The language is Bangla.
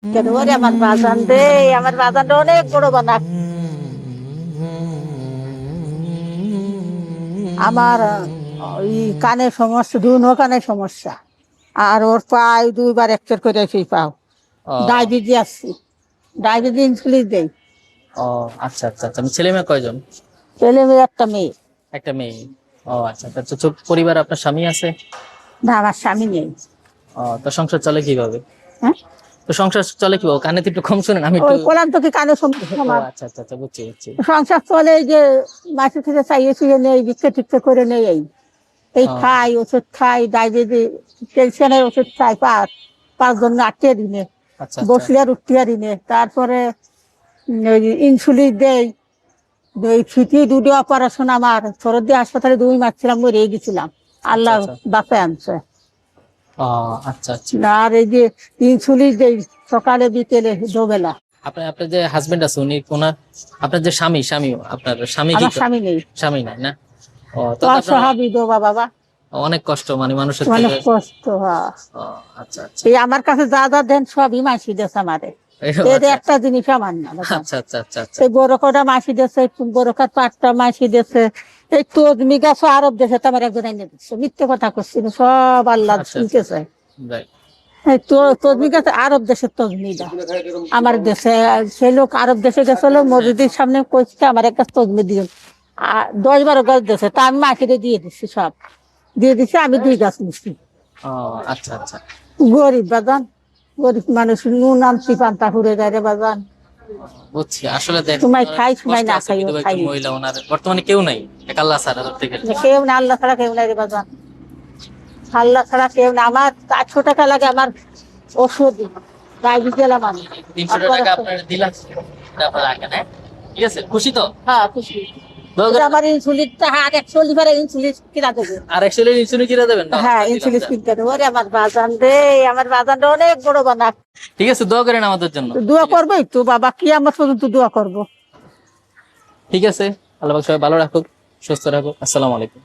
কেন ওরে আমার বাজান রে, আমার বাজানটা অনেক বড় বানাক। আমার ওই কানের সমস্যা, দুনো কানের সমস্যা। আর ওর পায়ে দুইবার এক্সরে করে সেই পাও। ও ডায়াবেটিস আছে, ডায়াবেটিস ইনসুলিন দেই। ও আচ্ছা আচ্ছা আচ্ছা। ছেলে মেয়ে কয়জন? ছেলে মেয়ে একটা মেয়ে। একটা মেয়ে। ও আচ্ছা আচ্ছা। তো পরিবার আপনার স্বামী আছে? না, আমার স্বামী নেই। ও তো সংসার চলে কিভাবে? হ্যাঁ, তো সংসার চলে কিভাবে? কানে তো একটু কম শুনেন, আমি একটু। ওই কোলাম তো কি কানের সমস্যা ও আমার। আচ্ছা আচ্ছা আচ্ছা, বুঝছি বুঝছি। সংসার চলে এই যে মাসে থেকে চাইয়ে চুয়ে নেই, ভিক্ষে টিক্ষে করে নেই। এই ও খাই, ওষুধ খাই, ডায়াবেটিস টেনশনের ওষুধ খাই, 5 জন আটকে দিনে আচ্ছা আচ্ছা বসলে আর উঠতে দিনে। তারপরে ওই ইনসুলিন দেই। ওই ফিটি দুটো অপারেশন, আমার সরদি হাসপাতালে 2 মাস ছিলাম, মরে গেছিলাম। আচ্ছা আল্লাহ আচ্ছা। বাঁচায় আনছে। ও আচ্ছা আচ্ছা। আর এই যে ইনসুলিন দেই সকালে বিকেলে দুবেলা। আপনার আপনার যে হাজবেন্ড আছে উনি ওনার, আপনার যে স্বামী, আপনার স্বামী কি আমার স্বামী নেই, স্বামী নাই না? ও তো তো আপনার অসহায় বিধবা বাবা। অনেক কষ্ট মানে মানুষের অনেক থেকে। কষ্ট, হ্যাঁ। ও আচ্ছা আচ্ছা। এই আমার কাছে যা যা দেন সবই মাসি দেশ আমারে। ও, এর আচ্ছা একটা জিনিস আমার না বাবা। আচ্ছা আচ্ছা আচ্ছা আচ্ছা। এই বড় কটা মাসি দেশে, বড় কাঠ পাটটা মাসি দেশে। এই তজমি গাছ আরব দেশে তো আমার একজন এনে দিচ্ছে, মিথ্যে কথা করছিল, সব আল্লাহ আচ্ছা আচ্ছা। শুনতেছে। Right. এই তো তজমি গাছ আরব দেশের তজমিটা আমার দেশে। সেই লোক আরব দেশে গেছিল, মসজিদের সামনে কইছে আমার একটা তজমি দিন। 10-12 গাছ দেশে, তা আমি মাসিরে দিয়ে দিচ্ছি, সব দিয়ে দিচ্ছি। আমি 2 গাছ নিচ্ছি। ও আচ্ছা আচ্ছা। গরিব বাজান, গরিব মানুষ, নুন আনছি পান্তা ঘুরে যায় রে বাজান। বুঝছি। আসলে দেখেন সময় ওনার খাই, সময় কষ্ট না আছে, খাই, ও বিধবা খাই। একজন মহিলা, ওনার বর্তমানে কেউ নাই, এক আল্লাহ ছাড়া ধরতে গেলে। কেউ না, আল্লাহ ছাড়া কেউ নাই রে বাজান। আল্লাহ ছাড়া কেউ না। আমার 800 টাকা লাগে আমার ওষুধ, ডায়াবেটিস গেলাম আমি। 300 টাকা আপনার দিলাম, এটা আপনার রাখেন, হ্যাঁ? ঠিক আছে, খুশি তো? হ্যাঁ, খুশি। দোয়া আমার ইনসুলিনটা, আর 100 লিভারের ইনসুলিন কিনা দেবে। আর 100 ইনসুলিন কিনে দেবেন না? হ্যাঁ, দিলাম ইনসুলিন যা। কিনতে দেবো। ওরে আমার বাজান রে, আমার বাজানটা অনেক বড় বানাক। ঠিক আছে, দোয়া করেন আমাদের জন্য। দোয়া ঠিক আছে। করবোই তো বাবা, কি আমার পর্যন্ত দোয়া করবো। ঠিক আছে, আল্লাহ পাক সবাই ভালো রাখুক, সুস্থ রাখুক। আসসালামু আলাইকুম।